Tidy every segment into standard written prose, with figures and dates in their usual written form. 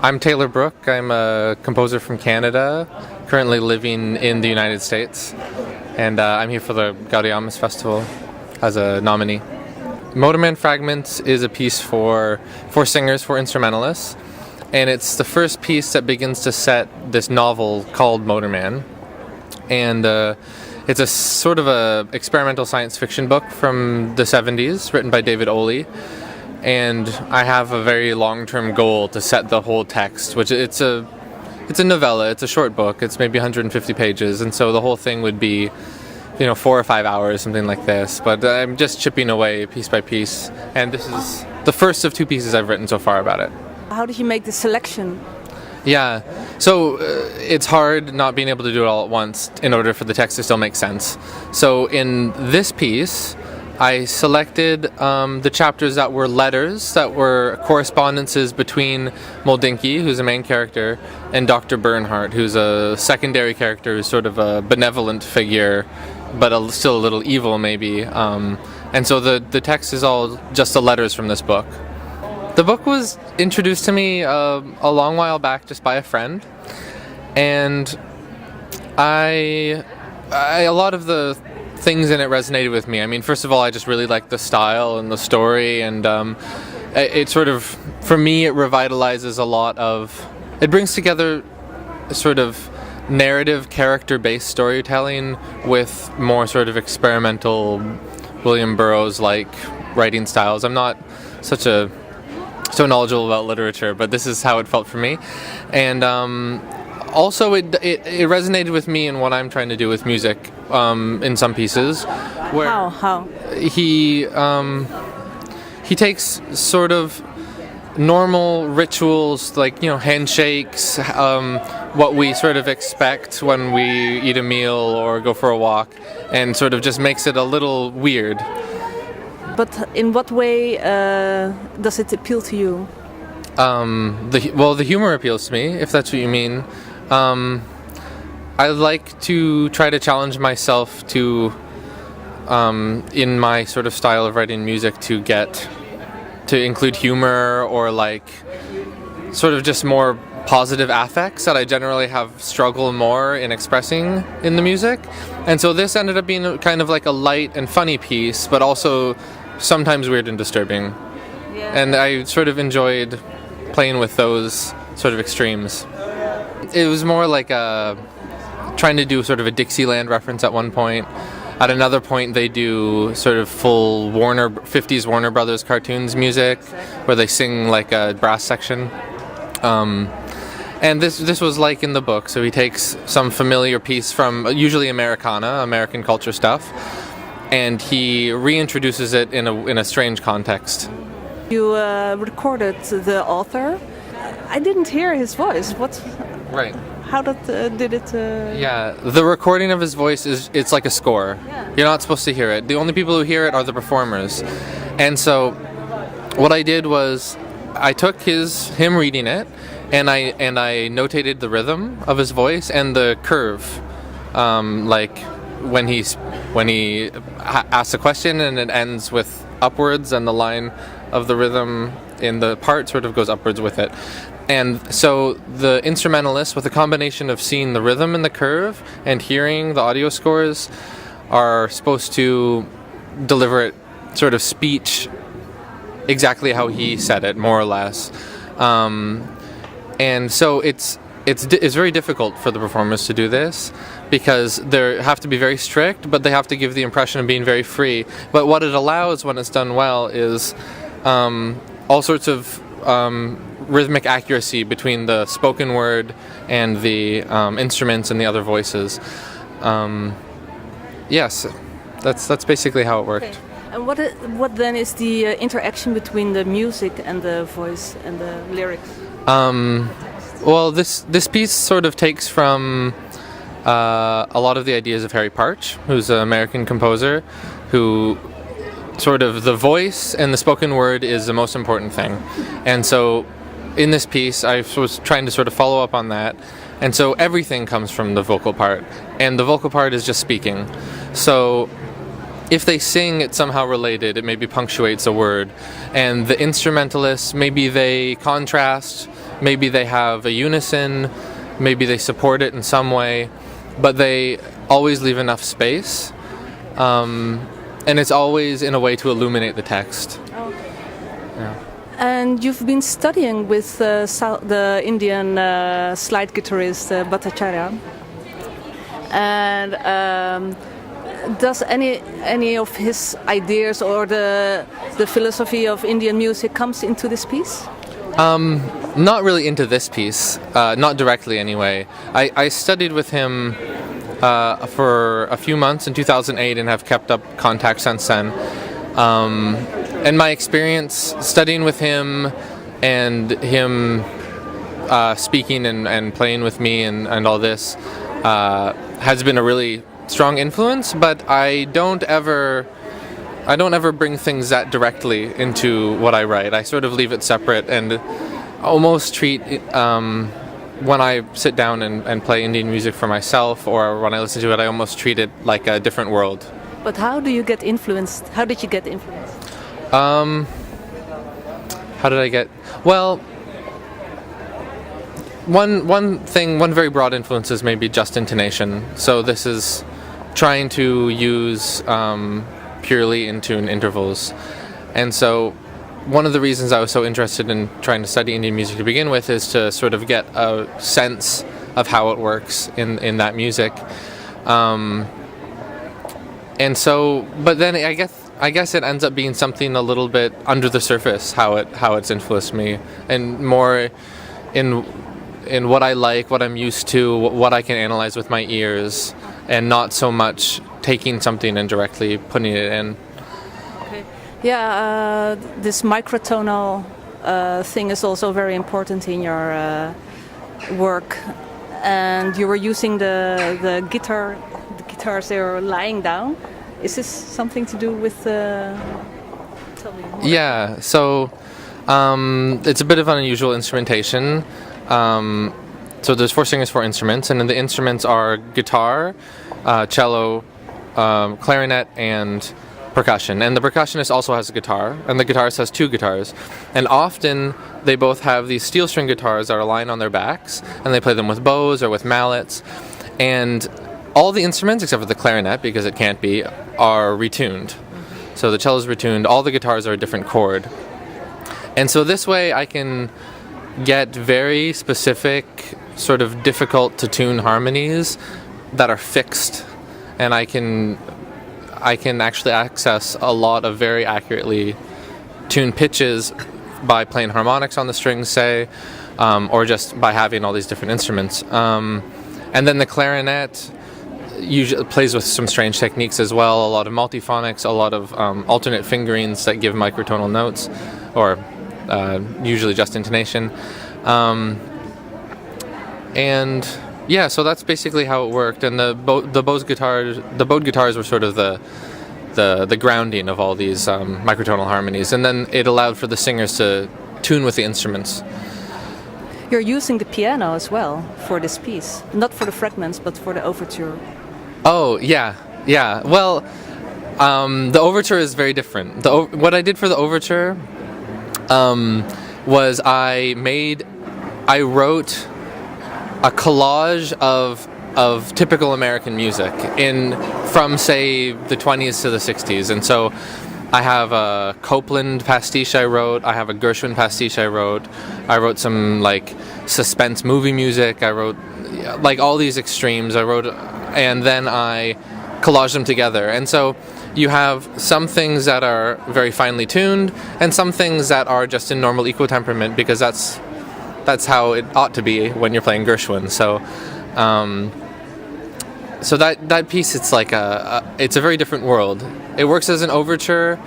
I'm Taylor Brook. I'm a composer from Canada, currently living in the United States, and I'm here for the Gaudiamus Festival as a nominee. Motorman Fragments is a piece for singers, for instrumentalists, and it's the first piece that begins to set this novel called Motorman. And it's a sort of a experimental science fiction book from the 70s, written by David Oley. And I have a very long-term goal to set the whole text, which it's a novella, it's a short book, it's maybe 150 pages, and so the whole thing would be, 4 or 5 hours, something like this. But I'm just chipping away piece by piece, and this is the first of 2 pieces I've written so far about it. How did you make the selection? Yeah, so it's hard not being able to do it all at once in order for the text to still make sense. So in this piece, I selected the chapters that were letters, that were correspondences between Moldinki, who's a main character, and Dr. Bernhardt, who's a secondary character, who's sort of a benevolent figure, but still a little evil maybe. And so the text is all just the letters from this book. The book was introduced to me a long while back just by a friend, and a lot of the things in it resonated with me. I mean, first of all, I just really liked the style and the story, and it sort of, for me, it revitalizes a lot of, it brings together sort of narrative, character-based storytelling with more sort of experimental William Burroughs-like writing styles. I'm not so knowledgeable about literature, but this is how it felt for me. And also it resonated with me in what I'm trying to do with music in some pieces. Where How? He takes sort of normal rituals like, handshakes, what we sort of expect when we eat a meal or go for a walk, and sort of just makes it a little weird. But in what way does it appeal to you? The humor appeals to me, if that's what you mean. I like to try to challenge myself to, in my sort of style of writing music, to include humor or like sort of just more positive affects that I generally have struggled more in expressing in the music. And so this ended up being kind of like a light and funny piece, but also sometimes weird and disturbing. Yeah. And I sort of enjoyed playing with those sort of extremes. It was more like trying to do sort of a Dixieland reference at one point. At another point they do sort of full 50s Warner Brothers cartoons music, where they sing like a brass section. And this was like in the book, so he takes some familiar piece from usually American culture stuff, and he reintroduces it in a strange context. You recorded the author. I didn't hear his voice. Right. How did it? Yeah, the recording of his voice it's like a score. Yeah. You're not supposed to hear it. The only people who hear it are the performers. And so, what I did was, I took him reading it, and I notated the rhythm of his voice and the curve, like when he asks a question and it ends with upwards, and the line of the rhythm in the part sort of goes upwards with it. And so the instrumentalists, with a combination of seeing the rhythm and the curve and hearing the audio scores, are supposed to deliver it sort of speech exactly how he said it, more or less. And so it's very difficult for the performers to do this, because they have to be very strict, but they have to give the impression of being very free. But what it allows, when it's done well, is all sorts of rhythmic accuracy between the spoken word and the instruments and the other voices. Yes, that's basically how it worked. Okay. And what then is the interaction between the music and the voice and the lyrics? Well, this piece sort of takes from a lot of the ideas of Harry Partch, who's an American composer, who sort of the voice and the spoken word is the most important thing. And so in this piece, I was trying to sort of follow up on that. And so everything comes from the vocal part, and the vocal part is just speaking. So if they sing, it's somehow related. It maybe punctuates a word. And the instrumentalists, maybe they contrast maybe they have a unison, maybe they support it in some way, but they always leave enough space, and it's always in a way to illuminate the text. Yeah. And you've been studying with the Indian slide guitarist Bhattacharya. And does any of his ideas or the philosophy of Indian music comes into this piece? Not really into this piece, not directly anyway. I studied with him for a few months in 2008 and have kept up contact since then. And my experience studying with him and him speaking and playing with me and all this has been a really strong influence, but I don't ever bring things that directly into what I write. I sort of leave it separate and almost treat when I sit down and play Indian music for myself, or when I listen to it, I almost treat it like a different world. But how do you get influenced? How did you get influenced? How did I get? Well, one very broad influence is maybe just intonation. So this is trying to use purely in tune intervals. And so one of the reasons I was so interested in trying to study Indian music to begin with is to sort of get a sense of how it works in that music. And so, but then I guess it ends up being something a little bit under the surface, how it's influenced me, and more in what I like, what I'm used to, what I can analyze with my ears, and not so much taking something and directly putting it in. Okay. Yeah, this microtonal thing is also very important in your work, and you were using the guitars they are lying down. Is this something to do with tell me more? Yeah, so it's a bit of an unusual instrumentation. So there's 4 singers, 4 instruments, and then the instruments are guitar, cello, clarinet, and percussion. And the percussionist also has a guitar, and the guitarist has 2 guitars. And often they both have these steel string guitars that are lying on their backs, and they play them with bows or with mallets. And all the instruments, except for the clarinet, because it can't be, are retuned. So the cello is retuned, all the guitars are a different chord. And so this way I can get very specific, sort of difficult to tune harmonies that are fixed, and I can actually access a lot of very accurately tuned pitches by playing harmonics on the strings, say, or just by having all these different instruments. And then the clarinet usually plays with some strange techniques as well, a lot of multiphonics, a lot of alternate fingerings that give microtonal notes, or usually just intonation. And yeah, so that's basically how it worked. And the bowed guitars were sort of the grounding of all these microtonal harmonies, and then it allowed for the singers to tune with the instruments. You're using the piano as well for this piece, not for the fragments, but for the overture. Oh, yeah. Well, the overture is very different. What I did for the overture was I wrote a collage of typical American music from say the 20s to the 60s. And so I have a Copland pastiche I wrote, I have a Gershwin pastiche I wrote some like suspense movie music, I wrote like all these extremes I wrote, and then I collaged them together. And so you have some things that are very finely tuned and some things that are just in normal equal-temperament, because that's how it ought to be when you're playing Gershwin. So so that piece, it's like it's a very different world. It works as an overture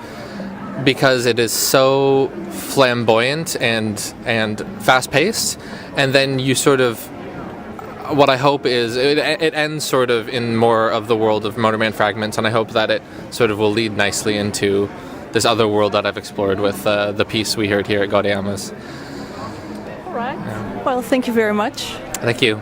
because it is so flamboyant and fast-paced, and then you sort of, what I hope is it ends sort of in more of the world of Motorman Fragments, and I hope that it sort of will lead nicely into this other world that I've explored with the piece we heard here at Gaudiyama's. All right. Yeah. Well, thank you very much. Thank you.